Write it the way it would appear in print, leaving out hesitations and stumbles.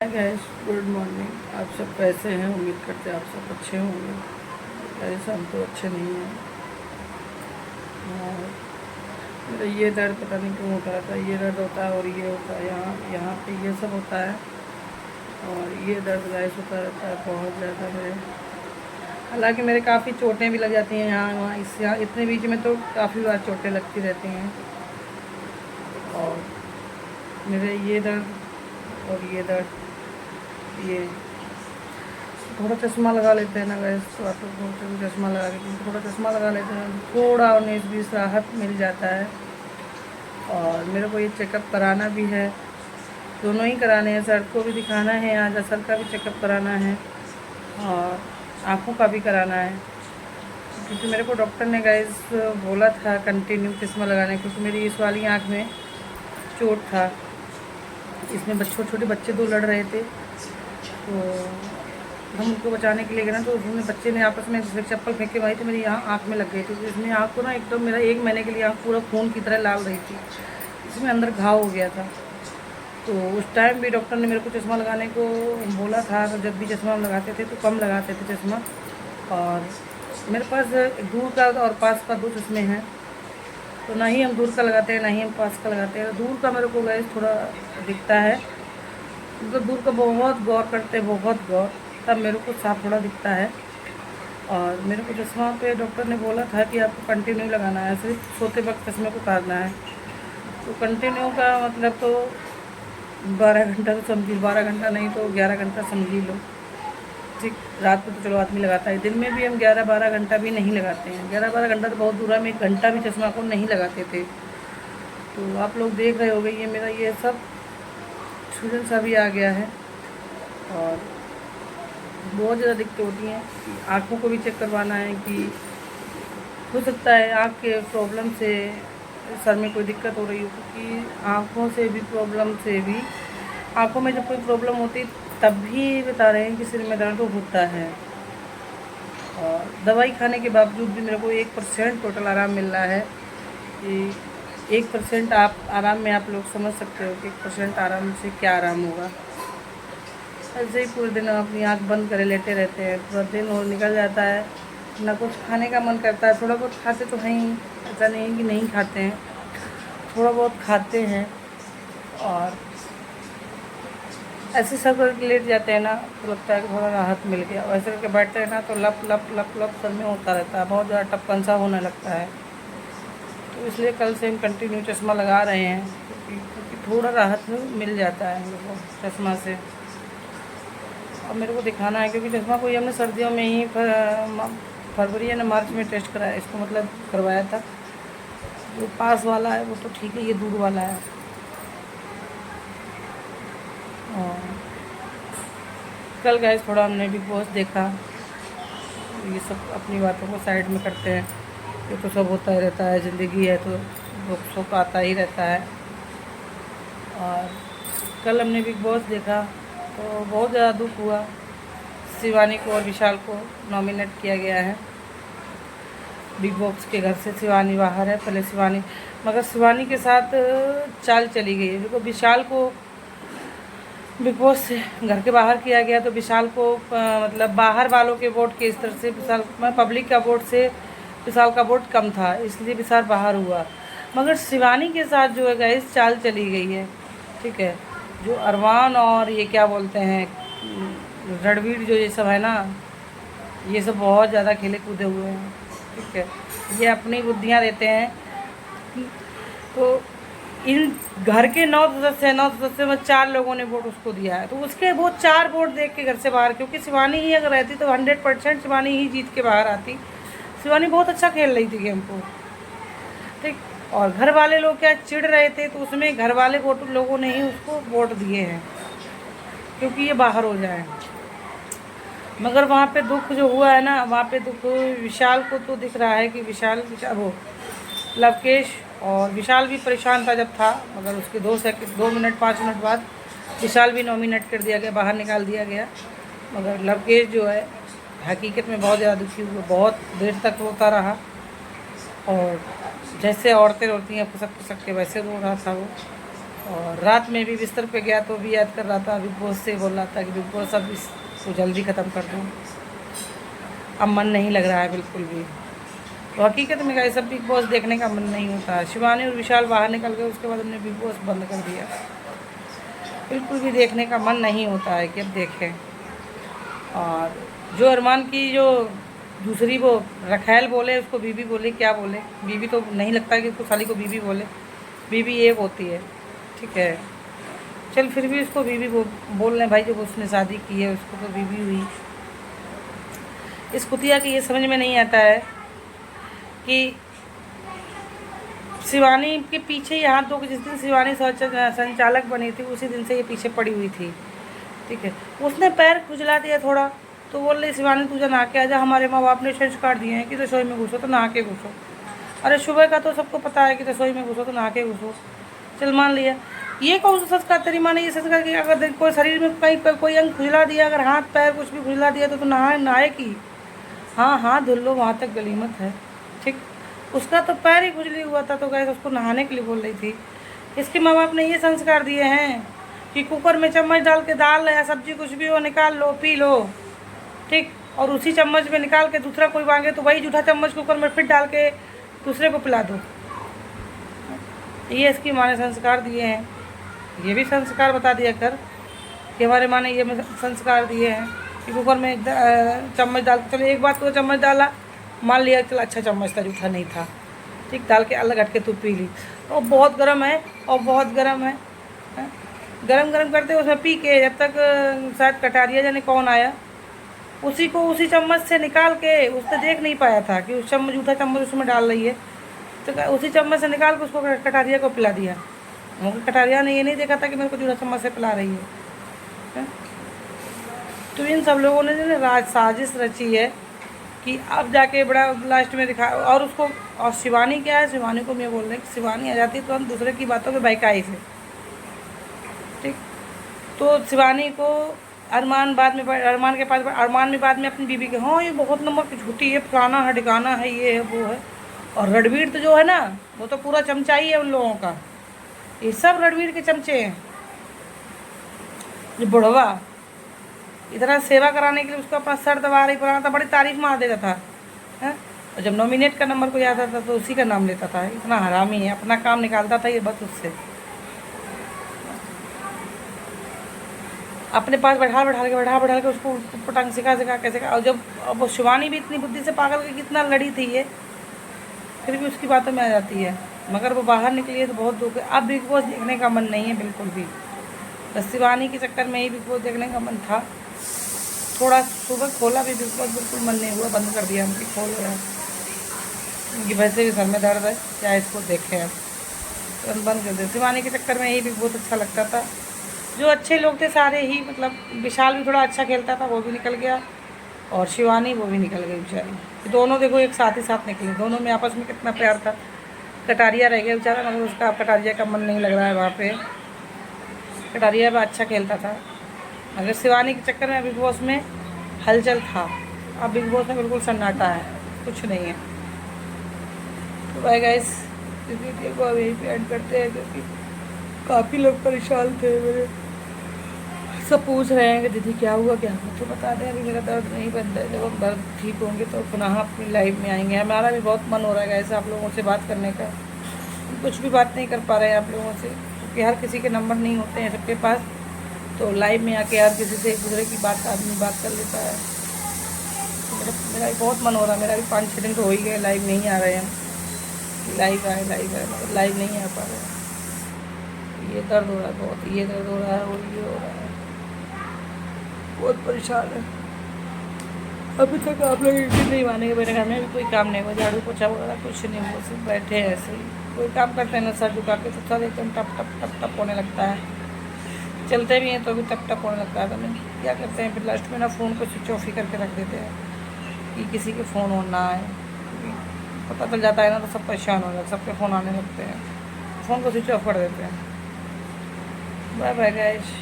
Gas good morning. आप सब कैसे हैं? उम्मीद करते हैं आप सब अच्छे होंगे। ऐसा हम तो अच्छे नहीं हैं। और मेरा ये दर्द पता नहीं क्यों होता रहता है। ये दर्द होता है और ये होता है, यहाँ यहाँ पे ये सब होता है और ये दर्द गैस होता रहता है बहुत ज़्यादा मेरे। हालांकि मेरे काफ़ी चोटें भी लग जाती हैं यहाँ वहाँ, इस यहाँ इतने बीच में तो काफ़ी बार चोटें लगती रहती हैं। और मेरे ये दर्द और ये दर्द, ये थोड़ा चश्मा लगा लेते हैं ना गैस, तो आप लोग चश्मा लगा के थोड़ा चश्मा लगा लेते हैं, थोड़ा 19-20 राहत मिल जाता है। और मेरे को ये चेकअप कराना भी है, दोनों ही कराने हैं। सर को भी दिखाना है, आज सर का भी चेकअप कराना है और आँखों का भी कराना है, क्योंकि मेरे को डॉक्टर ने गैस बोला था कंटिन्यू चश्मा लगाने, क्योंकि मेरी इस वाली आँख में चोट था। इसमें छोटे बच्चे 2 लड़ रहे थे, तो हम उनको बचाने के लिए गए ना, तो उसमें बच्चे ने आपस में फिर चप्पल फेंक के मारी, तो मेरी यहाँ आँख में लग गई थी। तो इसमें आँख को ना एकदम मेरा 1 महीने के लिए आँख पूरा खून की तरह लाल रही थी, इसमें अंदर घाव हो गया था। तो उस टाइम भी डॉक्टर ने मेरे को चश्मा लगाने को बोला था। तो जब भी चश्मा हम लगाते थे तो कम लगाते थे चश्मा। और मेरे पास दूर का और पास का 2 चश्मे हैं, तो ना ही हम दूर का लगाते हैं ना ही हम पास का लगाते हैं। दूर का मेरे को गैस थोड़ा दिखता है, मतलब दूर का बहुत गौर करते हैं, बहुत गौर, तब मेरे को साफ थोड़ा दिखता है। और मेरे को चश्मा पे डॉक्टर ने बोला था कि आपको कंटिन्यू लगाना है, सिर्फ सोते वक्त चश्मे को उतारना है। तो कंटिन्यू का मतलब तो 12 घंटा तो समझिए, 12 घंटा नहीं तो 11 घंटा समझ ही लो। ठीक, रात में तो चलो आदमी लगाता है, दिन में भी हम 11-12 घंटा भी नहीं लगाते हैं। 11-12 घंटा तो बहुत दूर है, हम 1 घंटा भी चश्मा को नहीं लगाते थे। तो आप लोग देख रहे होंगे, ये मेरा ये सब सूजन सा भी आ गया है और बहुत ज़्यादा दिक्कतें होती हैं। आँखों को भी चेक करवाना है कि हो सकता है आँख के प्रॉब्लम से सर में कोई दिक्कत हो रही हो, क्योंकि आँखों से भी प्रॉब्लम से भी, आँखों में जब कोई प्रॉब्लम होती तब भी बता रहे हैं कि सिर में दर्द होता है। और दवाई खाने के बावजूद भी मेरे को 1% टोटल आराम मिल रहा है। कि 1% आप आराम में आप लोग समझ सकते हो कि 1% आराम से क्या आराम होगा। ऐसे ही पूरे दिन हम अपनी आँख बंद करे लेटे रहते हैं, पूरा दिन और निकल जाता है, ना कुछ खाने का मन करता है। थोड़ा बहुत खाते तो हैं ही, ऐसा नहीं है कि नहीं खाते हैं, थोड़ा बहुत खाते हैं। और ऐसे सब करके लेट जाते हैं ना, तो लगता है कि थोड़ा राहत मिल गया। वैसे करके बैठते हैं ना तो लप लप लप लप सर में होता रहता है, बहुत ज़्यादा टपकन सा होने लगता है। तो इसलिए कल से हम कंटिन्यू चश्मा लगा रहे हैं, क्योंकि थोड़ा राहत मिल जाता है हम लोग को चश्मा से। अब मेरे को दिखाना है, क्योंकि चश्मा कोई हमने सर्दियों में ही फरवरी या मार्च में टेस्ट कराया, इसको मतलब करवाया था। जो पास वाला है वो तो ठीक है, ये दूर वाला है। और कल गए थोड़ा हमने बिग बॉस देखा। ये सब अपनी बातों को साइड में करते हैं, ये तो सब होता ही रहता है, ज़िंदगी है तो दुख सुख आता ही रहता है। और कल हमने बिग बॉस देखा तो बहुत ज़्यादा दुख हुआ। शिवानी को और विशाल को नॉमिनेट किया गया है बिग बॉस के घर से। शिवानी बाहर है, पहले शिवानी, मगर शिवानी के साथ चाल चली गई है। देखो, विशाल को बिग बॉस से घर के बाहर किया गया, तो विशाल को मतलब बाहर वालों के वोट के इस तरह से विशाल, पब्लिक का वोट से विशाल का वोट कम था, इसलिए विशाल बाहर हुआ। मगर शिवानी के साथ जो है गाइस चाल चली गई है, ठीक है। जो अरमान और ये क्या बोलते हैं रणवीर, जो ये सब है ना, ये सब बहुत ज़्यादा खेले कूदे हुए हैं, ठीक है। ये अपनी बुद्धियाँ देते हैं। तो इन घर के 9 सदस्य में 4 लोगों ने वोट उसको दिया है, तो उसके वो 4 वोट देख के घर से बाहर, क्योंकि शिवानी ही अगर रहती तो 100% शिवानी ही जीत के बाहर आती। शिवानी बहुत अच्छा खेल रही थी गेम को, ठीक। और घर वाले लोग क्या चिढ़ रहे थे, तो उसमें घर वाले लोगों ने ही उसको वोट दिए हैं, क्योंकि ये बाहर हो जाए। मगर वहाँ पे दुख जो हुआ है ना, वहाँ पे दुख विशाल को तो दिख रहा है कि विशाल वो लवकेश, और विशाल भी परेशान था जब था, मगर उसके 2 मिनट 5 मिनट बाद विशाल भी नॉमिनेट कर दिया गया, बाहर निकाल दिया गया। मगर लवकेश जो है हकीकत में बहुत ज़्यादा दुखी हुआ, बहुत देर तक रोता रहा, और जैसे औरतें रोती हैं फुसक फुसक के, वैसे रो रहा था वो। और रात में भी बिस्तर पे गया तो भी याद कर रहा था, बिग बॉस से बोल रहा था कि बिग बॉस अब इसको जल्दी ख़त्म कर दूँ, अब मन नहीं लग रहा है बिल्कुल भी। तो हकीकत में गाइस सब बिग बॉस देखने का मन नहीं होता है। शिवानी और विशाल बाहर निकल गए, उसके बाद हमने बिग बॉस बंद कर दिया, बिल्कुल भी देखने का मन नहीं होता है कि अब देखें। और जो अरमान की जो दूसरी वो रखैल बोले, उसको बीबी बोले, क्या बोले, बीबी तो नहीं लगता कि उसको साली को बीबी बोले, बीबी एक होती है, ठीक है, चल फिर भी उसको बीबी बोल रहे भाई, जब उसने शादी की है उसको तो बीबी हुई। इस कुतिया की ये समझ में नहीं आता है कि शिवानी के पीछे ये हाथ धो के, जिस दिन शिवानी संचालक बनी थी उसी दिन से ये पीछे पड़ी हुई थी, ठीक है। उसने पैर खुजला दिया थोड़ा तो बोल रही शिवानी तुझे नहा के आजा, हमारे माँ बाप ने संस्कार दिए हैं कि रसोई में घुसो तो नहा के घुसो। अरे सुबह का तो सबको पता है कि रसोई में घुसो तो नहा के घुसो, चल मान लिया। ये कौन सा संस्कार तेरी माँ ने ये संस्कार किया? अगर कोई शरीर में कहीं कोई अंग खुजला दिया, अगर हाथ पैर कुछ भी खुजला दिया तो नहाए की, हाँ हाथ धुल लो, वहाँ तक गलीमत है, ठीक। उसका तो पैर ही खुजली हुआ था तो गैस उसको नहाने के लिए बोल रही थी। इसके माँ बाप ने ये संस्कार दिए हैं कि कुकर में चम्मच डाल के दाल या सब्जी कुछ भी हो निकाल लो, पी लो, ठीक, और उसी चम्मच में निकाल के दूसरा कोई मांगे तो वही जूठा चम्मच कुकर में फिर डाल के दूसरे को पिला दो। ये इसकी माँ ने संस्कार दिए हैं। ये भी संस्कार बता दिया कर कि हमारे माँ ने ये संस्कार दिए हैं कि कुकर में चम्मच डाल, चलो एक बात को चम्मच डाला, मान लिया चलो अच्छा चम्मच था, जूठा नहीं था, ठीक, डाल के अलग हट के तू पी ली, और बहुत गर्म है और बहुत गर्म है, गरम गरम करते उसमें पी के जब तक शायद कटारिया जाने कौन आया, उसी को उसी चम्मच से निकाल के, उसने देख नहीं पाया था कि उस चम्मच जूठा चम्मच उसमें डाल रही है, तो उसी चम्मच से निकाल के उसको कटारिया को पिला दिया। कटारिया ने ये नहीं देखा था कि मेरे को जूठा चम्मच से पिला रही है। तो इन सब लोगों ने जो राज साजिश रची है कि अब जाके बड़ा लास्ट में दिखा, और उसको, और शिवानी क्या है, शिवानी को मैं बोल रही कि शिवानी आ जाती है तो हम दूसरे की बातों में बहकाई से, ठीक। तो शिवानी को अरमान के पास, अरमान में बाद में अपनी बीबी के, हाँ ये बहुत नंबर की झूठी है, फलाना है ढिकाना है, ये है वो है। और रणवीर तो जो है ना, वो तो पूरा चमचा ही है उन लोगों का, ये सब रणवीर के चमचे हैं। जो बुढ़वा इतना सेवा कराने के लिए उसका अपना सर दबा रही, पुराना था, बड़ी तारीफ मार देता था, है? और जब नॉमिनेट का नंबर कोई आता था तो उसी का नाम लेता था। इतना हरामी है, अपना काम निकालता था ये बस उससे, अपने पास बैठा के उसको पटांग सिखा कैसे। और जब अब वो शिवानी भी इतनी बुद्धि से पागल के कितना लड़ी थी ये, फिर भी उसकी बातों में आ जाती है, मगर वो बाहर निकली है तो बहुत दुख है। अब बिग बॉस देखने का मन नहीं है बिल्कुल भी, बस शिवानी के चक्कर में ही बिग बॉस देखने का मन था। थोड़ा सुबह खोला भी बिग बॉस, बिल्कुल मन नहीं हुआ, बंद कर दिया, हमकी खोल रहा है क्योंकि वैसे भी सर में दर्द है, क्या इसको देखें अब, तो बंद कर दिया। शिवानी के चक्कर में ही बिग बॉस अच्छा लगता था। जो अच्छे लोग थे सारे ही, मतलब विशाल भी थोड़ा अच्छा खेलता था, वो भी निकल गया, और शिवानी वो भी निकल गई बेचारी। दोनों देखो एक साथ ही साथ निकले, दोनों में आपस में कितना प्यार था। कटारिया रह गया बेचारा, मगर उसका कटारिया का मन नहीं लग रहा है वहाँ पे। कटारिया भी अच्छा खेलता था, मगर शिवानी के चक्कर में बिग बॉस में हलचल था। अब बिग बॉस में बिल्कुल सन्नाटा है, कुछ नहीं है। तो बाय गाइस, इस वीडियो को अब यहीं पे एंड करते हैं क्योंकि काफ़ी लोग परेशान थे मेरे, सब पूछ रहे हैं कि दीदी क्या हुआ तो बता दें अभी मेरा दर्द नहीं बन रहा है। जब हम दर्द ठीक होंगे तो पुनः अपनी लाइफ में आएंगे। हमारा भी बहुत मन हो रहा है ऐसे आप लोगों से बात करने का, कुछ भी बात नहीं कर पा रहे हैं आप लोगों से क्योंकि हर किसी के नंबर नहीं होते हैं सबके पास। तो लाइव में आके हर किसी से एक दूसरे की बात आदमी बात कर लेता है। तो मेरा भी बहुत मन हो रहा है, मेरा भी 5-6 दिन तो हो ही गए लाइव नहीं आ रहे हैं, लाइव आए मतलब लाइव नहीं आ पा रहे हैं। ये दर्द हो रहा है बहुत, ये दर्द हो रहा है और ये हो रहा है, बहुत परेशान है। अभी तक आप लोग एक दिन नहीं मानेंगे, मेरे घर में भी कोई काम नहीं हुआ, झाड़ू पोछा वगैरह कुछ नहीं हुआ, सिर्फ बैठे हैं ऐसे ही। कोई काम करते हैं ना सर झुका के तो सर एकदम टप टप टप टप होने लगता है, चलते भी हैं तो भी टप टप होने लगता है। तो मैं क्या करते हैं फिर लास्ट में ना फ़ोन को स्विच ऑफ ही करके रख देते हैं कि किसी के फ़ोन हो ना आए, पता चल जाता है ना तो सब परेशान हो जाते, सबके फ़ोन आने लगते हैं, फ़ोन को स्विच ऑफ कर देते हैं। Bye bye guys.